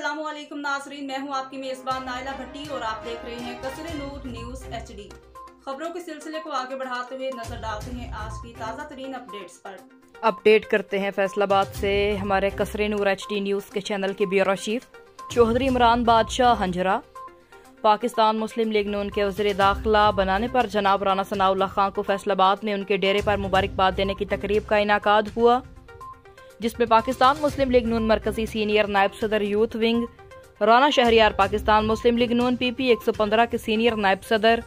अस्सलामुअलैकुम नाजरीन, मैं हूं आपकी मेजबान नाइला भट्टी और आप देख रहे हैं कसरे नूर न्यूज HD। खबरों के सिलसिले को आगे बढ़ाते हुए नजर डालते हैं आज की ताज़ा तरीन अपडेट्स पर। अपडेट करते हैं फैसलाबाद से हमारे कसरे नूर HD न्यूज के चैनल के ब्यूरो चीफ चौधरी इमरान बादशाह हंजरा। पाकिस्तान मुस्लिम लीग नून के वज़ीर दाखिला बनाने पर जनाब राना सनाउल्लाह खान को फैसलाबाद में उनके डेरे पर मुबारकबाद देने की तकरीब का इनाकाद हुआ, जिसमें पाकिस्तान मुस्लिम लीग नून मरकजी सीनियर नायब सदर यूथ विंग राना शहरियार, पाकिस्तान मुस्लिम लीग नून PP 115 के सीनियर नायब सदर,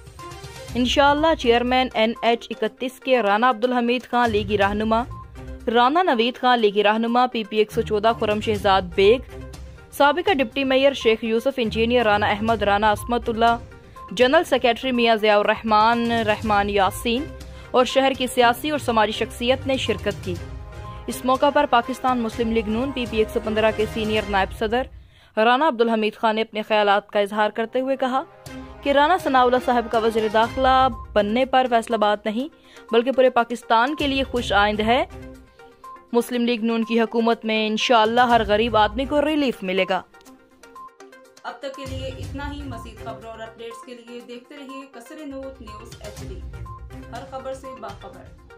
इंशाअल्लाह चेयरमैन NH 31 के राना अब्दुल हमीद खान लीगी रहनुमा, राना नवीद खान लीगी रहनुमा PP 114 खुरम शहजाद बेग, साबिका deputy mayor Sheikh Yusuf, engineer Rana Ahmad, Rana Asmatullah, general secretary Mian Ziaur Rahman Yasin और शहर की सियासी और समाजी शख्सियत ने शिरकत की। इस मौका पर पाकिस्तान मुस्लिम लीग नून PP 115 के सीनियर नायब सदर राना अब्दुल हमीद खान ने अपने ख्यालात का इजहार करते हुए कहा कि राना सनाउल्लाह साहब का वज़ीर दाखिला बनने पर फैसलाबाद नहीं बल्कि पूरे पाकिस्तान के लिए खुश आइंद है। मुस्लिम लीग नून की हुकूमत में इंशाअल्लाह हर गरीब आदमी को रिलीफ मिलेगा। अब तक के लिए इतना ही। मज़ीद खबरों और अपडेट्स के लिए देखते रहिए कसरे नूर न्यूज HD, हर खबर से बाखबर।